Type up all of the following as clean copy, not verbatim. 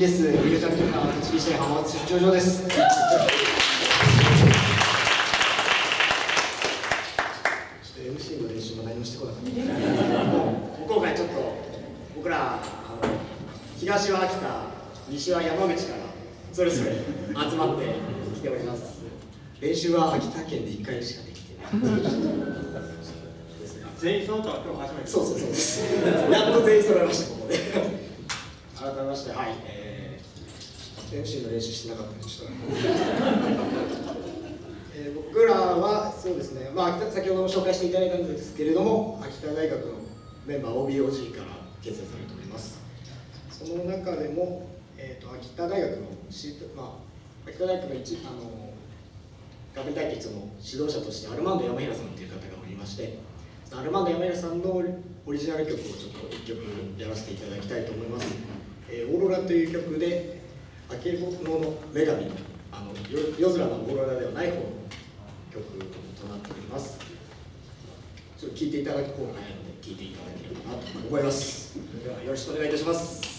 です。ゆるたくんは栃木市浜松出張所です。ちょっと MC の練習も何もしてこなかった。今回ちょっと僕ら東は秋田、西は山口からそれぞれ集まってきております。練習は秋田県で1回しかできてない。全員揃ったら今日初めて。そうです。やっと全員揃いました、ここで。改めまして、はい、MC の練習してなかったんで、ちょっと僕らはそうですね、先ほども紹介していただいたんですけれども、秋田大学のメンバー OBOG から結成されております。その中でも、秋田大学の秋田大学の学部対決の指導者としてアルマンド山平さんという方がおりまして、アルマンド山平さんのオリジナル曲をちょっと1曲やらせていただきたいと思います。オーロラという曲で、明けぼの女神の夜空のオーロラではない方の曲となっております。ちょっと聴いていただく方が早いので聴いていただければなと思います。ではよろしくお願いいたします。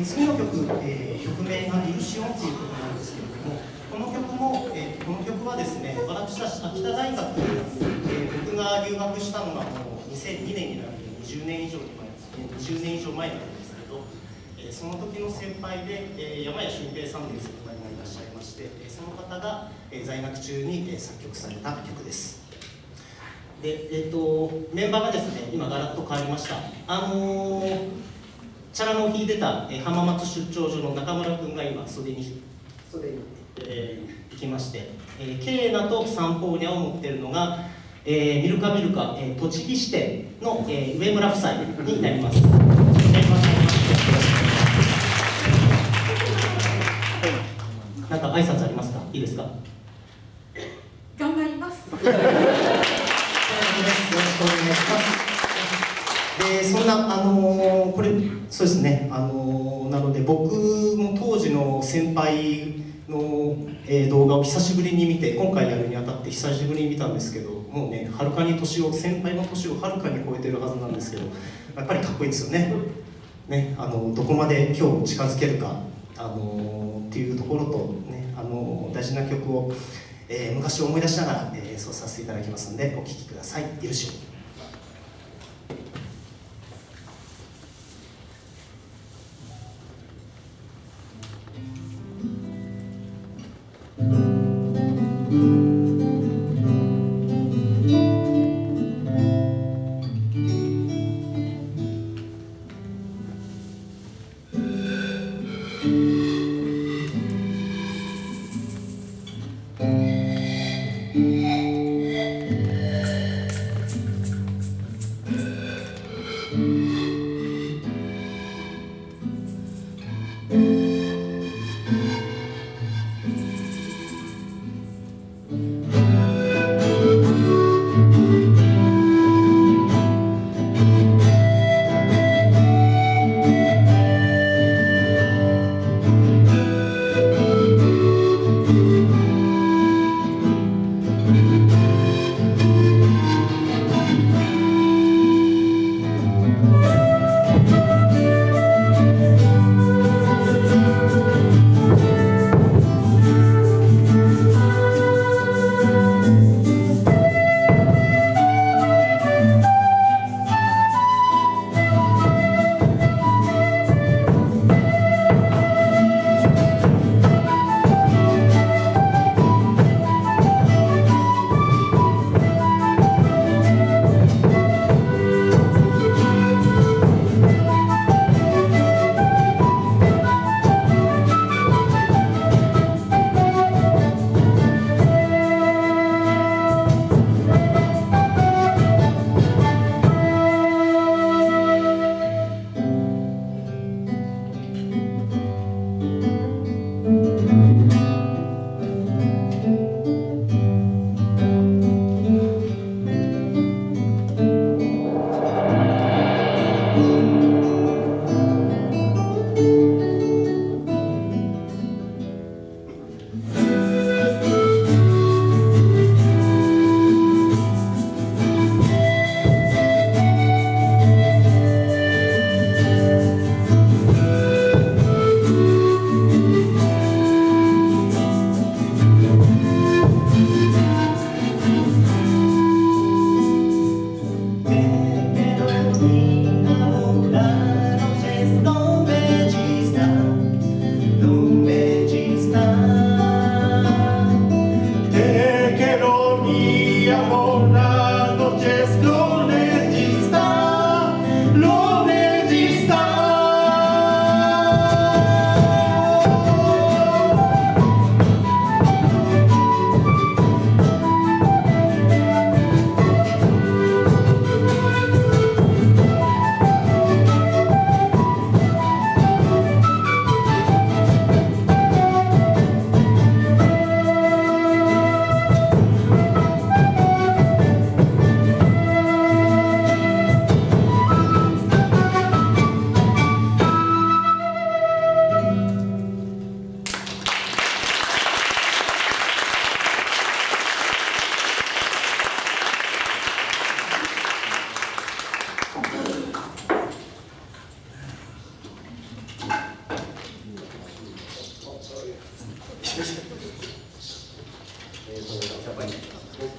次の曲、曲名が「イルシオン」という曲なんですけれども、この曲はですね、私たち秋田大学、僕が留学したのがもう2002年になるので20年以上前なんですけど、その時の先輩で、山谷俊平さんという先輩がいらっしゃいまして、その方が、在学中に、作曲された曲です。で、メンバーがですね、今ガラッと変わりました。チャラノを弾いてた、浜松出張所の中村君が今袖に行きまして、ケーナとサンポーニャを持っているのが、ミルカ栃木支店の、上村夫妻になります。なんか挨拶ありますか？いいですか？頑張ります。よろしくお願いします。で、そんなこれそうですね、なので僕も当時の先輩の、動画を久しぶりに見て、今回やるにあたって久しぶりに見たんですけど、もうね、はるかに先輩の年をはるかに超えてるはずなんですけど、やっぱりかっこいいですよね。ね、どこまで今日近づけるか、っていうところとね、大事な曲を、昔を思い出しながら、演奏させていただきますのでお聴きください。イルシオン。やっぱり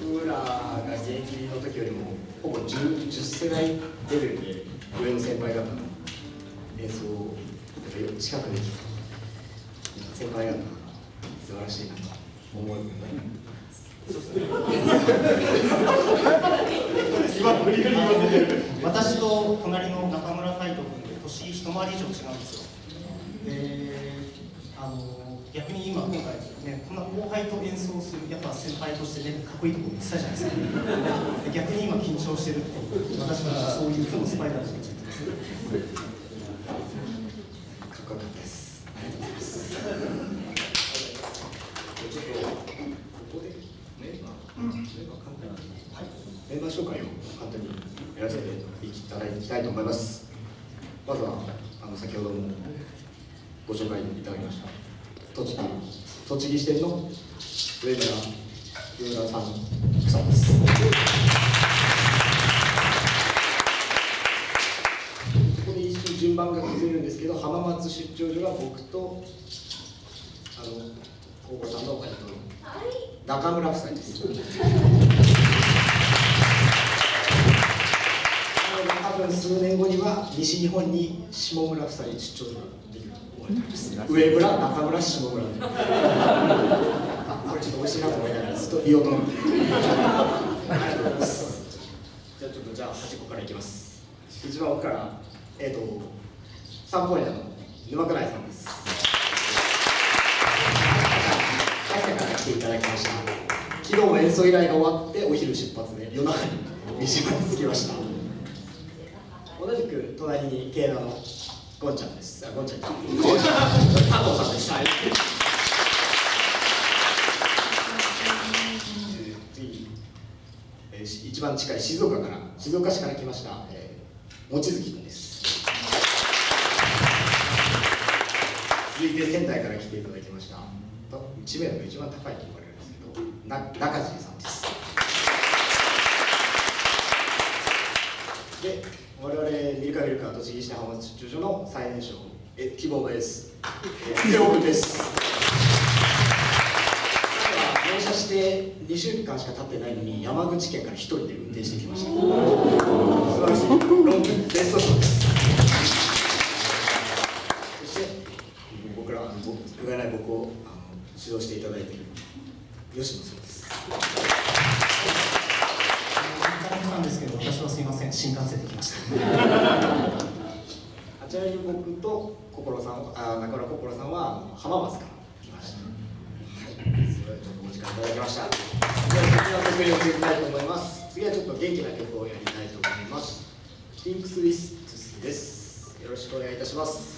僕らが現役の時よりもほぼ 10世代レベルで上の先輩方の演奏を近くで聞く先輩方素晴らしいなと思う。私と隣の中村海斗君で年一回り以上違うんですよ。逆に今回ね、こんな後輩と演奏するやっぱ先輩としてね、かっこいいところ言ってたじゃないですか。逆に今緊張してるっていう、私はそういう負のスパイラルについてます。かっこよかったです。ありがとうございます。ちょっとここでメンバー紹介を簡単にやらせていただきたいと思います。まずは先ほどもご紹介いただきました栃木支店の上村さんです。ここで一瞬順番が崩れるんですけど、浜松出張所が僕と高校さんの中村夫妻です。多分数年後には西日本に下村夫妻に出張できると思います。上村、中村、下村。これちょっと美味しいなと思いながらずっと言おうと思って。ありがとうございます。じゃあ端っこからいきます。一番奥から3ポイントの沼倉井さんです。朝から来ていただきました。昨日も演奏依頼が終わってお昼出発で夜中に三島に着きました。同じく隣に慶良のゴンちゃんです。ゴンちゃん、佐藤さんです。はい。次、一番近い静岡市から来ました、望月君です。続いて仙台から来ていただきました。知名度が一番高いと言われるんですけど、中地さんです。で、我々ミルカ栃木市浜松出張所の最年少希望のエース瀬尾君です。入社して2週間しか経ってないのに山口県から1人で運転してきました。素晴らしいロングベストショーです。そして僕らふがいない僕を指導していただいている吉野さんです。なんですけど、私はすいません、新幹線で来ました。あちらに僕と中村心さんは浜松から来ました。はい、すごいちょっとお時間いただきました。では次の曲に移りたいと思います。次はちょっと元気な曲をやりたいと思います。キングスウィストスです。よろしくお願いいたします。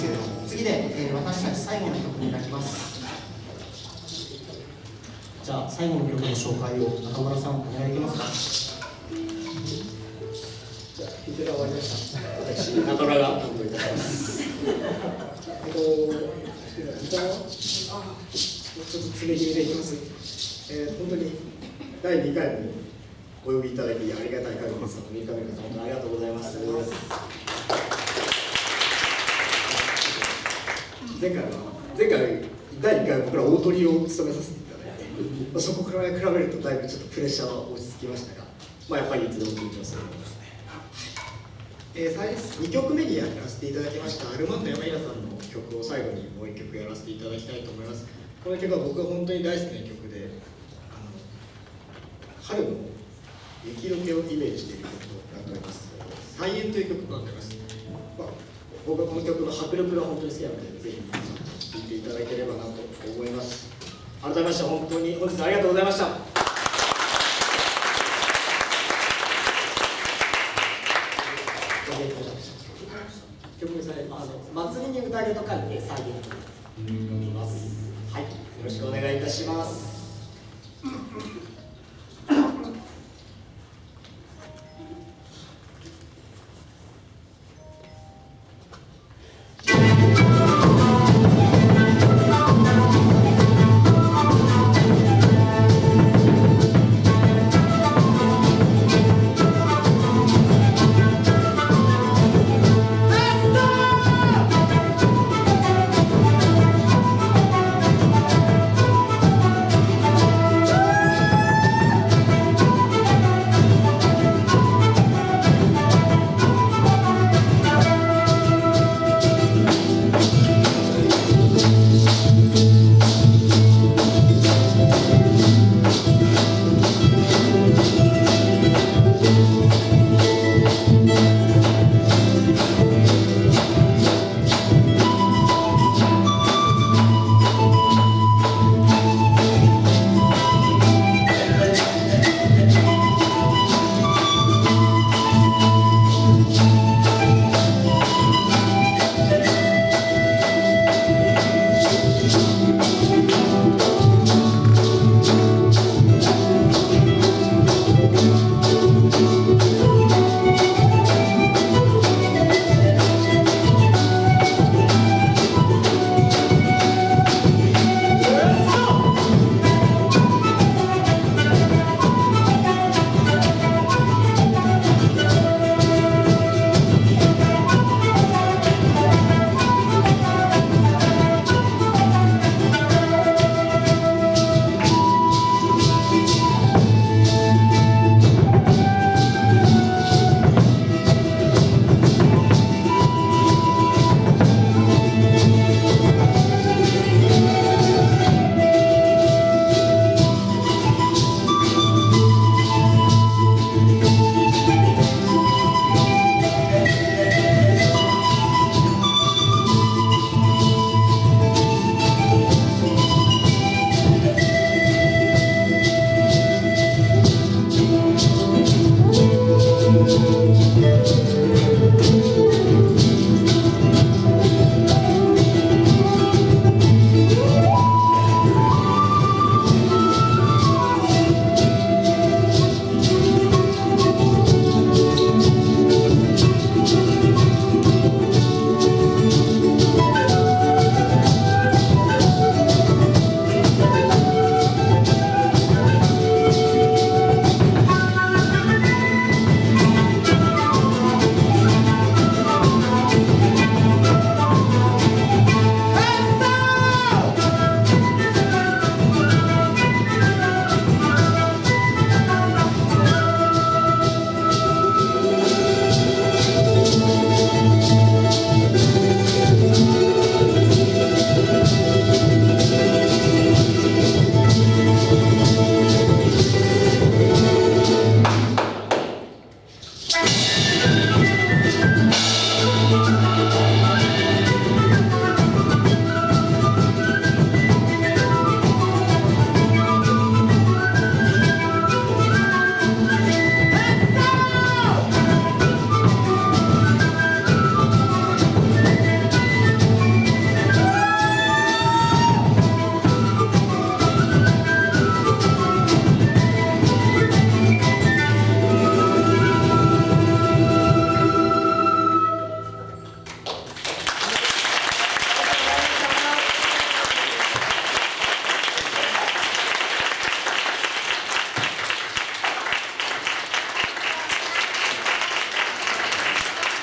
けれども、次で、私たち最後の曲になります。じゃあ最後の曲の紹介を中村さんお願いできますか。じゃあヒテラ終わりました。私中村が担当いたします。ギターはちょっと詰め気味でいきます。本当に第2回もお呼びいただきありがたい限りです。三上さん、本当にありがとうございます。前回第2回は僕ら大トリを務めさせていただいて、そこから比べるとだいぶちょっとプレッシャーは落ち着きましたが、やっぱりいつでも緊張するものですね。2曲目にやらせていただきましたアルマンド山平さんの曲を最後にもう1曲やらせていただきたいと思います。この曲は僕が本当に大好きな曲で、春の雪解けをイメージしている曲となっております。菜園という曲となっております。僕はこの曲の迫力が本当に好きなので、ぜひ皆さん聴いていただければなと思います。改めまして本当に本日ありがとうございました。曲にされ祭りに宴と書いて菜園と読みます。はい、よろしくお願いいたします。